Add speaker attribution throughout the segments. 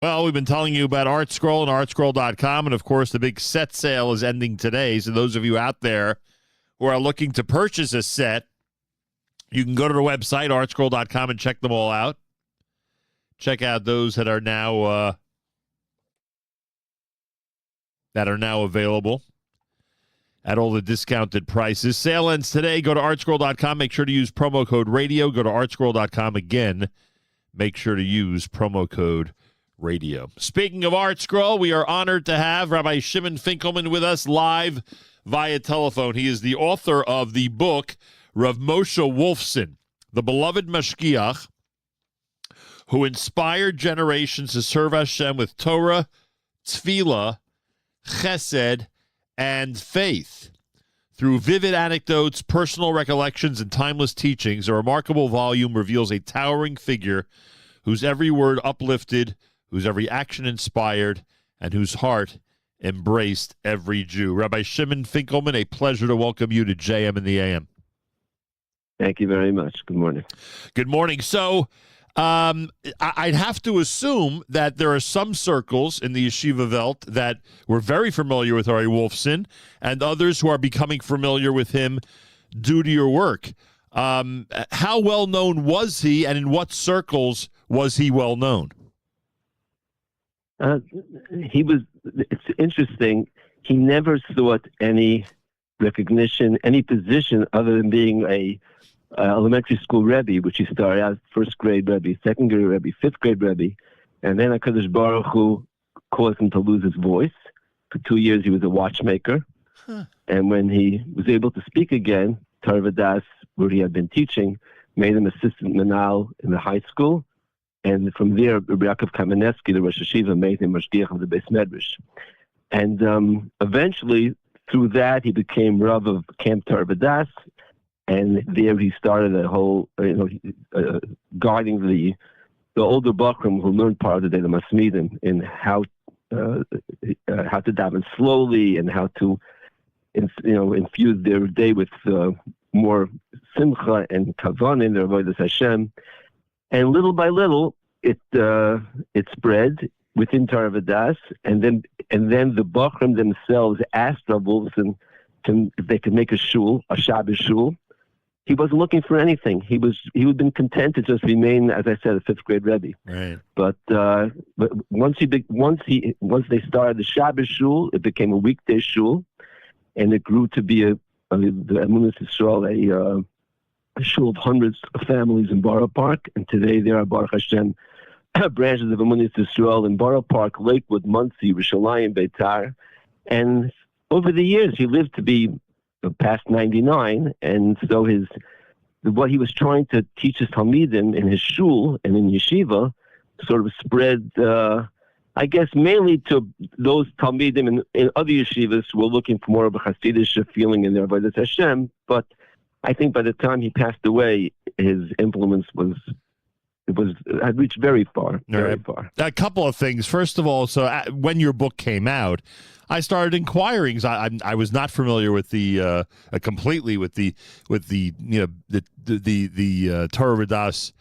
Speaker 1: Well, we've been telling you about ArtScroll and ArtScroll.com, and of course, the big set sale is ending today. So those of you out there who are looking to purchase a set, you can go to the website, ArtScroll.com, and check them all out. Check out those that are now available at all the discounted prices. Sale ends today. Go to ArtScroll.com. Make sure to use promo code radio. Go to ArtScroll.com again. Make sure to use promo code radio. Speaking of ArtScroll, we are honored to have Rabbi Shimon Finkelman with us live via telephone. He is the author of the book, Rav Moshe Wolfson, The Beloved Mashgiach, who inspired generations to serve Hashem with Torah, Tefillah, Chesed, and faith. Through vivid anecdotes, personal recollections, and timeless teachings, a remarkable volume reveals a towering figure whose every word uplifted, whose every action inspired, and whose heart embraced every Jew. Rabbi Shimon Finkelman, a pleasure to welcome you to JM in the AM.
Speaker 2: Thank you very much. Good morning.
Speaker 1: Good morning. So I'd have to assume that there are some circles in the Yeshiva Welt that were very familiar with Rabbi Wolfson and others who are becoming familiar with him due to your work. How well known was he, and in what circles was he well known?
Speaker 2: It's interesting, he never sought any recognition, any position other than being a elementary school Rebbe, which he started out first grade Rebbe, second grade Rebbe, fifth grade Rebbe, and then HaKadosh Baruch Hu caused him to lose his voice. For 2 years he was a watchmaker, and when he was able to speak again, Torah Das, where he had been teaching, made him assistant manal in the high school. And from there, Rabbi Yaakov Kamenetsky, the Rosh Hashiva, made him Mashgiach of the Beis Medrash. And eventually, through that, he became Rav of Camp Torah Das, and there he started a whole, guiding the older Bachrim who learned part of the Masmidim in how to daven slowly and how to, infuse their day with more simcha and kavan in their avodas Hashem. And little by little, it spread within Torah Das, and then the Bachrim themselves asked Rav Wolfson if they could make a shul, a Shabbos shul. He wasn't looking for anything. He would have been content to just remain, as I said, a fifth grade Rebbe.
Speaker 1: Right.
Speaker 2: But once they started the Shabbos shul, it became a weekday shul, and it grew to be the Emunah Yisrael, a shul of hundreds of families in Borough Park, and today there are Baruch Hashem branches of Emunah Yisrael in Borough Park, Lakewood, Monsey, Rishalayim, Beitar, and over the years he lived to be past 99, and so what he was trying to teach his Talmidim in his shul and in yeshiva sort of spread, I guess, mainly to those Talmidim in other yeshivas who were looking for more of a Hasidic feeling in their avodas Hashem, but I think by the time he passed away, his influence had reached very far, very far.
Speaker 1: A couple of things. First of all, so when your book came out, I started inquiring. I was not familiar with the completely with the Torah Das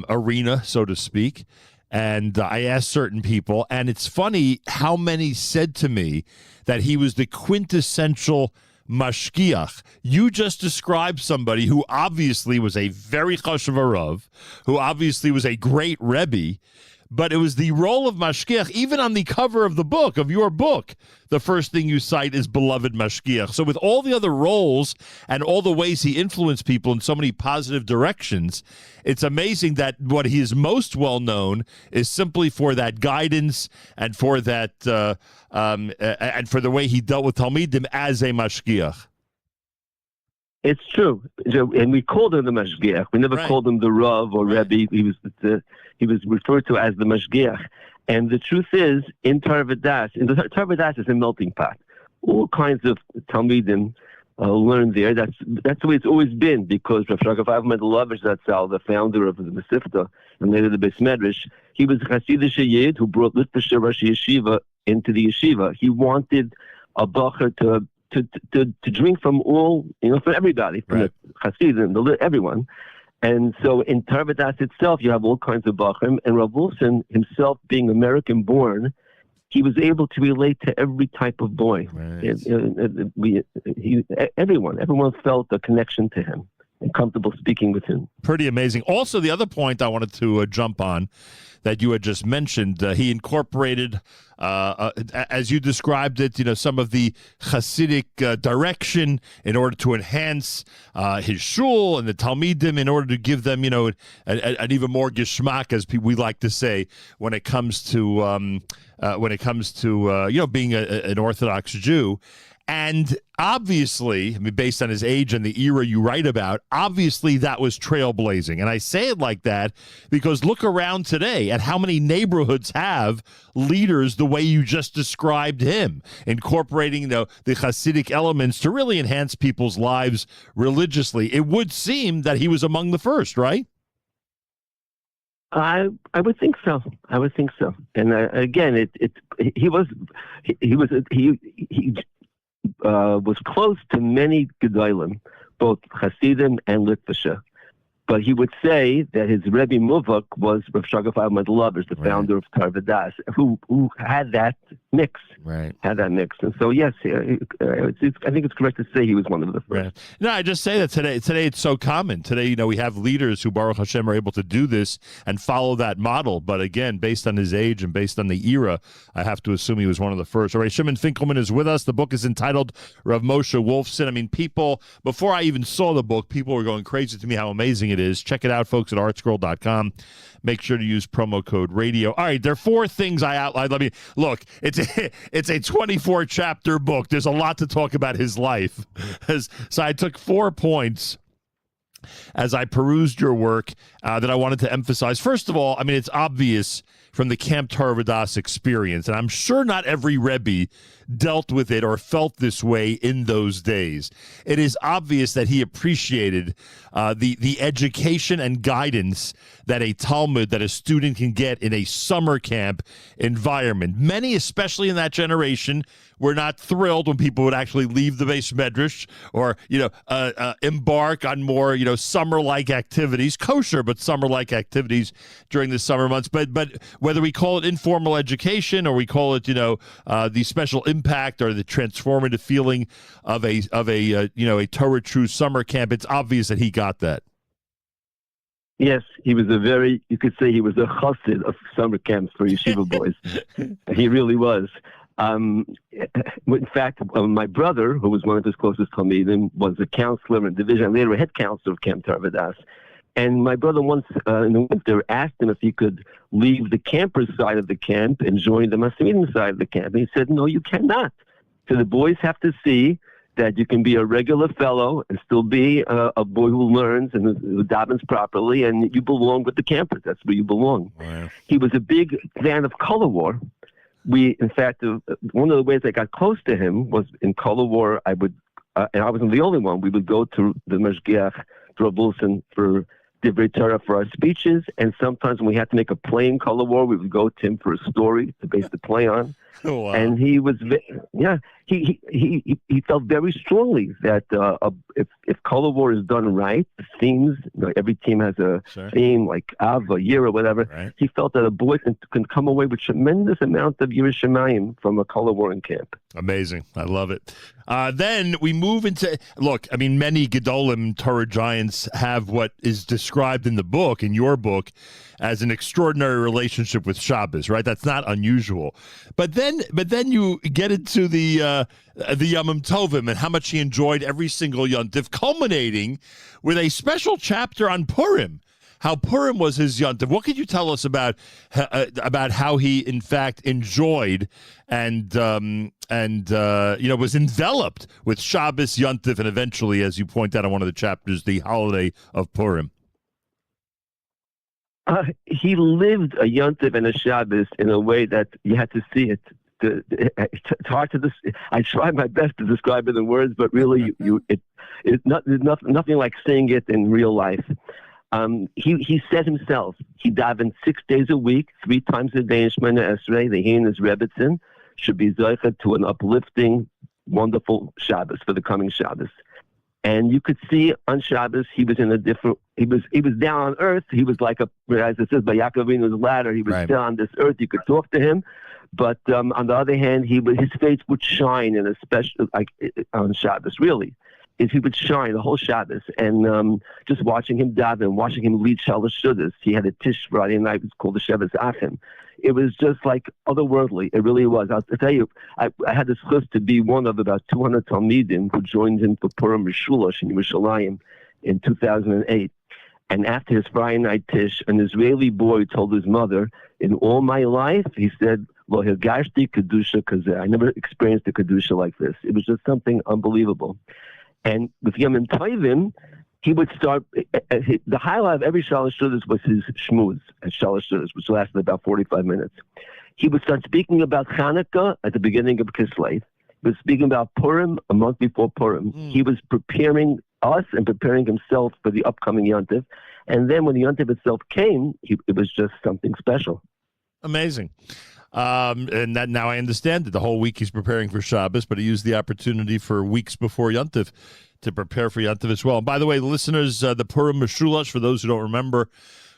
Speaker 1: arena, so to speak. And I asked certain people, and it's funny how many said to me that he was the quintessential Mashgiach. You just described somebody who obviously was a very chashuv rav, who obviously was a great Rebbe, but it was the role of Mashgiach. Even on the cover of the book, of your book, the first thing you cite is Beloved Mashgiach. So with all the other roles and all the ways he influenced people in so many positive directions, it's amazing that what he is most well known is simply for that guidance and for that and for the way he dealt with Talmidim as a Mashgiach.
Speaker 2: It's true, and we called him the Mashgiach. We never called him the Rav or Rebbe. He was referred to as the Mashgiach. And the truth is, in Torah Das, Torah Das is a melting pot. All kinds of Talmidim learned there. That's the way it's always been, because Rav Mendelovich Zatzal, the founder of the Mesivta and later the Beis Medrash, he was a Hasidic Yid who brought Litvisher Rosh Yeshiva into the yeshiva. He wanted a bacher to drink from all, from everybody, from the Hasidim, everyone. And so in Tarvadas itself, you have all kinds of Bachrim, and Rav Wolfson himself being American-born, he was able to relate to every type of boy.
Speaker 1: Right.
Speaker 2: Everyone felt a connection to him and comfortable speaking with him.
Speaker 1: Pretty amazing. Also, the other point I wanted to jump on that you had just mentioned, he incorporated, as you described it, some of the Hasidic direction in order to enhance his shul and the Talmidim, in order to give them, an even more geschmack, as we like to say, when it comes to being an Orthodox Jew. And obviously, based on his age and the era you write about, obviously that was trailblazing. And I say it like that because look around today at how many neighborhoods have leaders the way you just described him, incorporating the Hasidic elements to really enhance people's lives religiously. It would seem that he was among the first, right?
Speaker 2: I would think so. And again, he was close to many Gedolim, both Hasidim and Litvisha. But he would say that his Rebbe Muvak was Rav Shagafai Madlovers, the founder of Tarvadas, who had that mix.
Speaker 1: Right.
Speaker 2: Had that mix. And so, yes, I think it's correct to say he was one of the first.
Speaker 1: Right. No, I just say that today it's so common. Today, we have leaders who, Baruch Hashem, are able to do this and follow that model. But again, based on his age and based on the era, I have to assume he was one of the first. Rabbi Shimon Finkelman is with us. The book is entitled Rav Moshe Wolfson. I mean, people, before I even saw the book, people were going crazy to me how amazing it is. Check it out, folks, at ArtScroll.com. Make sure to use promo code radio. All right, there are 4 things I outlined. Let me look. It's a 24-chapter book. There's a lot to talk about his life. So I took 4 points as I perused your work that I wanted to emphasize. First of all, I mean, it's obvious from the Camp Tarvadas experience, and I'm sure not every Rebbe dealt with it or felt this way in those days. It is obvious that he appreciated the education and guidance that a Talmud, that a student can get in a summer camp environment. Many, especially in that generation, were not thrilled when people would actually leave the base medrash or, embark on more, summer-like activities, kosher, but summer-like activities during the summer months. But whether we call it informal education or we call it, the special impact or the transformative feeling of a Torah True summer camp, it's obvious that he got that.
Speaker 2: Yes, he was you could say he was a chassid of summer camps for yeshiva boys. He really was. In fact, my brother, who was one of his closest talmidim, was a counselor and division, later a head counselor of Camp Tarvadas. And my brother once in the winter asked him if he could leave the campers side of the camp and join the Hasidim side of the camp. And he said, no, you cannot. So the boys have to see that you can be a regular fellow and still be a boy who learns and who davens properly, and you belong with the campers. That's where you belong. Wow. He was a big fan of color war. In fact, one of the ways I got close to him was in color war. And I wasn't the only one. We would go to the Mashgiach, to Rav Wolfson, for Divrei Torah for our speeches, and sometimes when we had to make a play in color war, we would go to him for a story to base the play on. Oh, wow. And he was, he felt very strongly that if color war is done right, the themes, every team has a theme like Av, a year or whatever. Right. He felt that a boy can come away with tremendous amount of Yiras Shamayim from a color warring camp.
Speaker 1: Amazing. I love it. Then we move into, many Gedolim Torah giants have what is described in the book, in your book, as an extraordinary relationship with Shabbos, right? That's not unusual. But then you get into the Yomim Tovim and how much he enjoyed every single Yontif, culminating with a special chapter on Purim. How Purim was his Yontif. What could you tell us about how he in fact enjoyed and was enveloped with Shabbos, Yontif, and eventually, as you point out in one of the chapters, the holiday of Purim?
Speaker 2: He lived a Yontif and a Shabbos in a way that you had to see it. It's hard to. I try my best to describe it in words, but really, there's nothing like seeing it in real life. He said himself, he davened 6 days a week, 3 times a day in Shemona Esrei. The he and his Rebbetzin should be zocheh to an uplifting, wonderful Shabbos for the coming Shabbos. And you could see on Shabbos he was in a different. He was down on earth. He was like as it says by Yaakov Avinu's ladder. He was still on this earth. You could talk to him, but on the other hand, his face would shine in a special on Shabbos. Really, he would shine the whole Shabbos. And just watching him daven, watching him lead Shalosh Shudas. He had a Tish Friday night. It was called the Shevet Achim. It was just like otherworldly. It really was. I'll tell you, I had this chus to be one of about 200 Talmidim who joined him for Purim Mishulash in Yerushalayim in 2008. And after his Friday night Tish, an Israeli boy told his mother, in all my life, he said, Lo Hirgashti Kedusha Kazeh. I never experienced a Kedusha like this. It was just something unbelievable. And with Yom Tovim, he would start, the highlight of every Shalosh Shudas was his shmuz at Shalosh Shudas, which lasted about 45 minutes. He would start speaking about Hanukkah at the beginning of Kislev. He was speaking about Purim a month before Purim. He was preparing us and preparing himself for the upcoming Yontif. And then when the Yontif itself came, it was just something special.
Speaker 1: Amazing. And that now I understand that the whole week he's preparing for Shabbos, but he used the opportunity for weeks before Yontif to prepare for Yontif as well. And by the way, listeners, the Purim Meshulash, for those who don't remember,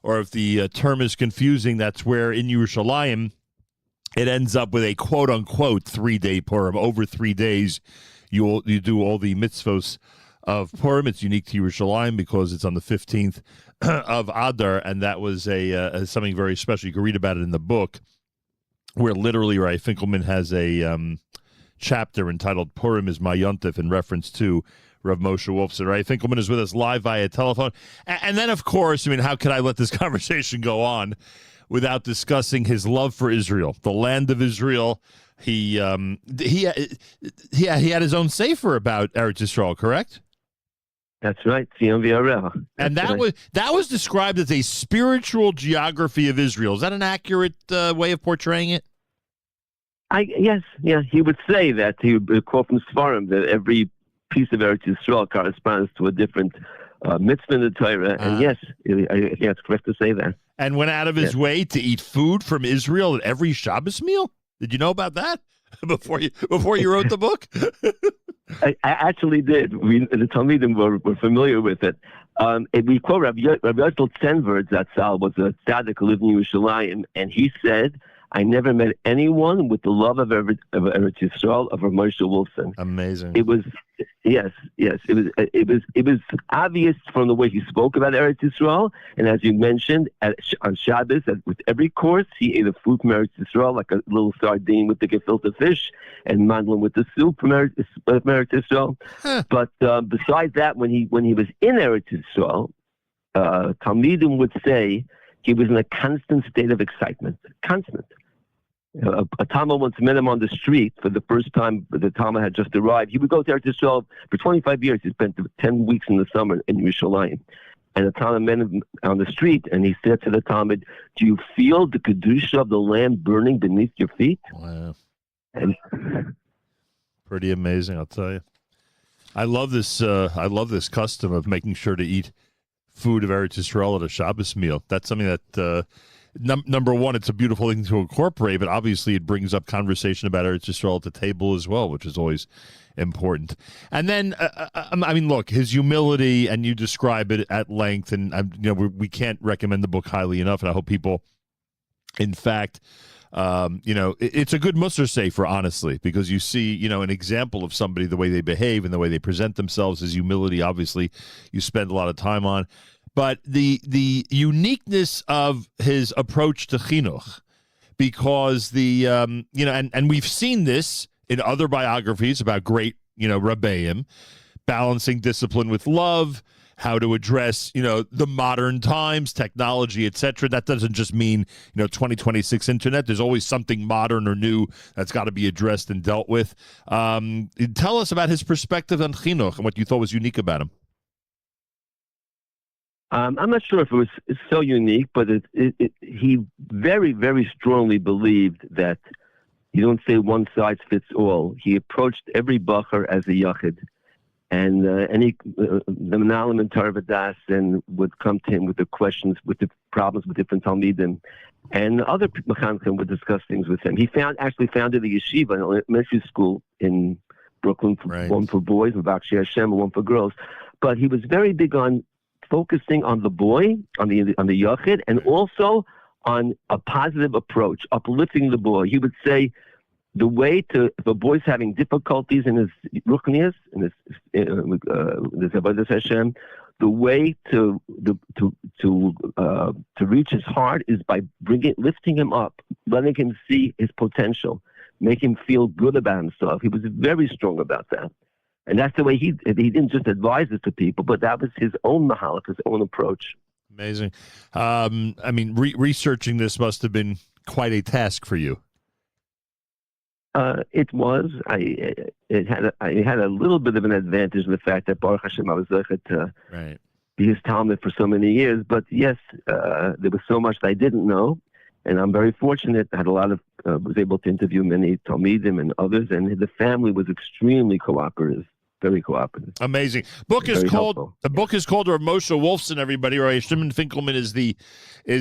Speaker 1: or if the term is confusing, that's where in Yerushalayim it ends up with a quote-unquote 3-day Purim. Over 3 days, you do all the mitzvos of Purim. It's unique to Yerushalayim because it's on the 15th of Adar, and that was something very special. You can read about it in the book, where literally Rabbi Finkelman has a chapter entitled Purim is my Yontif in reference to Rav Moshe Wolfson. Rabbi Finkelman is with us live via telephone. And then, of course, I mean, how could I let this conversation go on without discussing his love for Israel, the land of Israel? He had his own sefer about Eretz Yisrael, correct?
Speaker 2: That's right, Tzion V'Yareh.
Speaker 1: And that was described as a spiritual geography of Israel. Is that an accurate way of portraying it?
Speaker 2: Yes. He would say that. He would quote from Sfarim that every piece of Eretz Yisrael corresponds to a different mitzvah in the Torah. And yes, it's correct to say that.
Speaker 1: And went out of his way to eat food from Israel at every Shabbos meal? Did you know about that before you wrote the book?
Speaker 2: I actually did. The Talmidim were familiar with it. We quote Rabbi Yotel Zenver Zatzal was a tzaddik who lived in Yerushalayim, and he said, I never met anyone with the love of Eretz Yisrael of Rav Moshe Wolfson.
Speaker 1: Amazing.
Speaker 2: It was, yes. It was obvious from the way he spoke about Eretz Yisrael, and as you mentioned, on Shabbos, with every course, he ate a food from Eretz Yisrael, like a little sardine with the gefilte fish, and mandolin with the soup from Eretz Yisrael. But besides that, when he was in Eretz Yisrael, Talmidim would say he was in a constant state of excitement. Constant. A Talmud once met him on the street for the first time. The Talmud had just arrived. He would go to Eretz Yisrael for 25 years. He spent 10 weeks in the summer in Yerushalayim. And the Talmud met him on the street, and he said to the Talmud, do you feel the Kedusha of the land burning beneath your feet?
Speaker 1: Wow.
Speaker 2: And
Speaker 1: pretty amazing, I'll tell you. I love this custom of making sure to eat food of Eretz Yisrael at a Shabbos meal. That's something that, number one, it's a beautiful thing to incorporate, but obviously it brings up conversation about Eretz Yisrael at the table as well, which is always important. And then, I mean, look, his humility, and you describe it at length, and we can't recommend the book highly enough, and I hope people, in fact, it's a good Musar sefer, honestly, because you see, an example of somebody, the way they behave and the way they present themselves. His humility, obviously, you spend a lot of time on. But the uniqueness of his approach to chinuch, because and we've seen this in other biographies about great, Rebbeim, balancing discipline with love, how to address, the modern times, technology, etc. That doesn't just mean, 2026 internet. There's always something modern or new that's got to be addressed and dealt with. Tell us about his perspective on chinuch and what you thought was unique about him.
Speaker 2: I'm not sure if it was so unique, but he very, very strongly believed that you don't say one size fits all. He approached every bacher as a yachid. And the Menalim and Tarvadas and would come to him with the questions, with the problems with different Talmidim. And other Mechanchim would discuss things with him. He actually founded a yeshiva, an elementary school in Brooklyn, one for boys, and Vakshi Hashem, one for girls. But he was very big on focusing on the boy, on the yachid, and also on a positive approach, uplifting the boy. He would say the way to, if a boy's having difficulties in his ruchnias, in his Avodas Hashem, the way to reach his heart is by lifting him up, letting him see his potential, make him feel good about himself. He was very strong about that. And that's the way he didn't just advise it to people, but that was his own mahalik, his own approach.
Speaker 1: Amazing. I mean, researching this must have been quite a task for you.
Speaker 2: It was. I had a little bit of an advantage in the fact that Baruch Hashem I was able to be his Talmud for so many years. But yes, there was so much that I didn't know, and I'm very fortunate. I had a lot of was able to interview many Talmidim and others, and the family was extremely cooperative. Very cooperative.
Speaker 1: Amazing. The book is called Rav Moshe Wolfson, everybody. Rabbi Shimon Finkelman is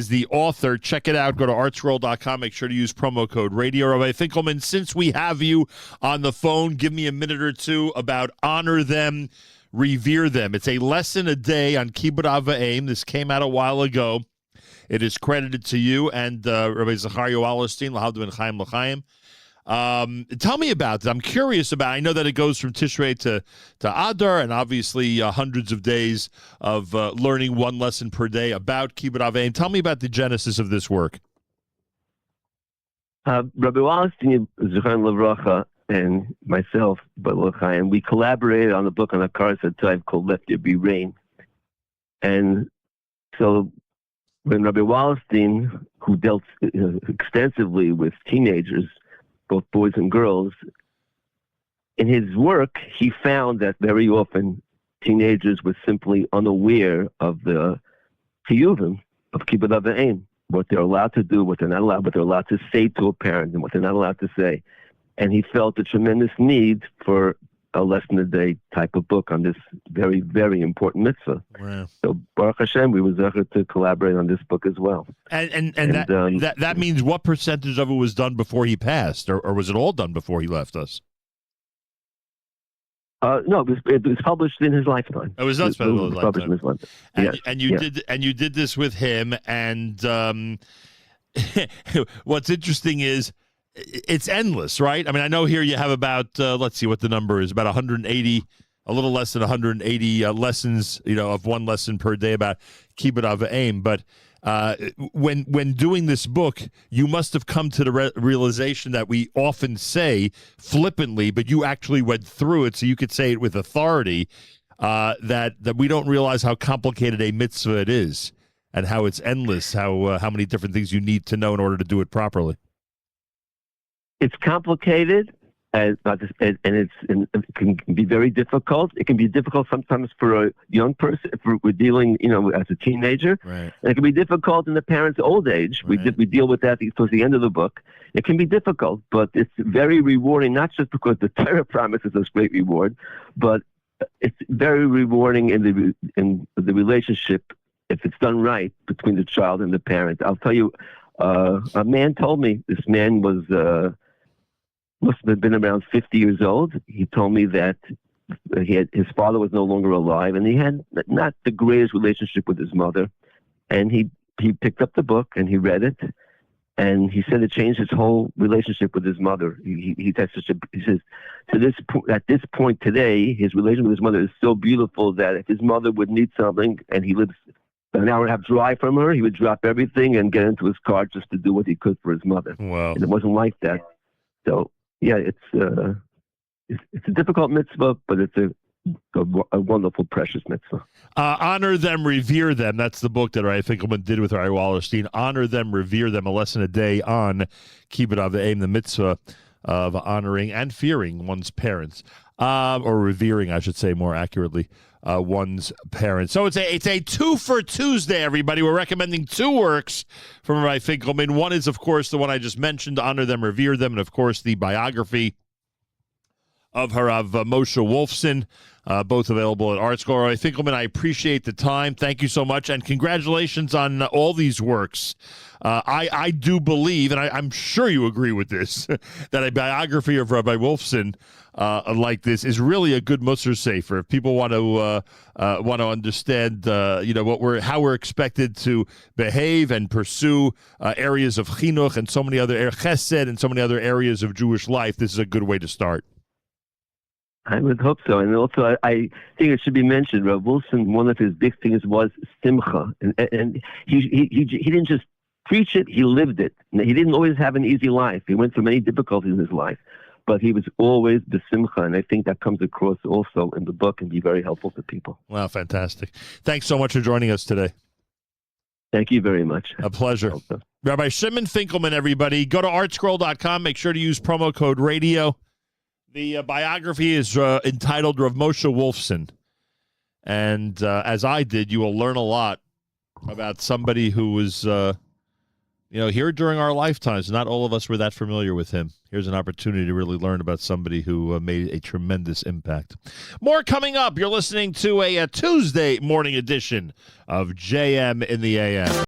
Speaker 1: the author. Check it out. Go to ArtScroll.com. Make sure to use promo code radio. Rabbi Finkelman, since we have you on the phone, give me a minute or two about Honor Them, Revere Them. It's a lesson a day on Kibbutz Av V'Aim. This came out a while ago. It is credited to you and Rabbi Zechariah Wallerstein, L'Havdu Ben Chaim L'Chaim. Tell me about it. I'm curious about it. I know that it goes from Tishrei to Adar, and obviously hundreds of days of learning one lesson per day about Kibbutz Av V'Aim. Tell me about the genesis of this work.
Speaker 2: Rabbi Wallerstein, Zechariah Levracha, and myself, and we collaborated on the book on a Karas called Let There Be Rain. And so when Rabbi Wallerstein, who dealt extensively with teenagers, both boys and girls, in his work, he found that very often teenagers were simply unaware of the tiyuvim of Kibbutz Av V'Aim, what they're allowed to do, what they're not allowed, what they're allowed to say to a parent, and what they're not allowed to say. And he felt a tremendous need for a lesson a day type of book on this very, very important mitzvah.
Speaker 1: Wow.
Speaker 2: So Baruch Hashem, we were zecher to collaborate on this book as well.
Speaker 1: And that means what percentage of it was done before he passed, or was it all done before he left us?
Speaker 2: No, it was published in his lifetime.
Speaker 1: It was published in his lifetime. And you did this with him. And what's interesting is, it's endless, right? I mean, I know here you have about, let's see what the number is, about 180, a little less than 180 lessons, of one lesson per day about Kibbutz Av V'Aim. But when doing this book, you must have come to the realization that we often say flippantly, but you actually went through it, so you could say it with authority, that we don't realize how complicated a mitzvah it is and how it's endless, how many different things you need to know in order to do it properly.
Speaker 2: It's complicated, and it can be very difficult. It can be difficult sometimes for a young person if we're dealing, as a teenager.
Speaker 1: Right.
Speaker 2: And it can be difficult in the parent's old age. Right. We deal with that towards the end of the book. It can be difficult, but it's very rewarding, not just because the Torah promises us great reward, but it's very rewarding in the relationship, if it's done right, between the child and the parent. I'll tell you, a man told me, this man was... must have been around 50 years old. He told me that his father was no longer alive, and he had not the greatest relationship with his mother. And he picked up the book and he read it, and he said it changed his whole relationship with his mother. He says at this point today, his relationship with his mother is so beautiful that if his mother would need something and he lives an hour and a half drive from her, he would drop everything and get into his car just to do what he could for his mother.
Speaker 1: Wow.
Speaker 2: And it wasn't like that. So. Yeah, it's a difficult mitzvah, but it's a wonderful, precious mitzvah.
Speaker 1: Honor Them, Revere Them. That's the book that Rabbi Finkelman did with Rabbi Wallerstein. Honor Them, Revere Them, a lesson a day on Kibbutz Av V'Aim, the mitzvah of honoring and fearing one's parents, or revering, I should say more accurately, one's parents. So it's a 2 for Tuesday, everybody. We're recommending 2 works from Rabbi Finkelman. One is, of course, the one I just mentioned, Honor Them, Revere Them, and, of course, the biography of Rav Moshe Wolfson, both available at ArtScroll. Rabbi Finkelman, I appreciate the time. Thank you so much, and congratulations on all these works. I do believe, and I'm sure you agree with this, that a biography of Rabbi Wolfson like this is really a good Musar Sefer. If people want to understand, how we're expected to behave and pursue areas of chinuch and so many other chesed and so many other areas of Jewish life, this is a good way to start.
Speaker 2: I would hope so. And also, I think it should be mentioned, Rav Wolfson, one of his big things was simcha. And he didn't just preach it, he lived it. He didn't always have an easy life. He went through many difficulties in his life. But he was always besimcha, and I think that comes across also in the book and be very helpful to people. Wow,
Speaker 1: fantastic. Thanks so much for joining us today.
Speaker 2: Thank you very much.
Speaker 1: A pleasure. Rabbi Shimon Finkelman, everybody. Go to artscroll.com. Make sure to use promo code radio. The biography is entitled Rav Moshe Wolfson. And as I did, you will learn a lot about somebody who was, here during our lifetimes. Not all of us were that familiar with him. Here's an opportunity to really learn about somebody who made a tremendous impact. More coming up. You're listening to a Tuesday morning edition of JM in the AM.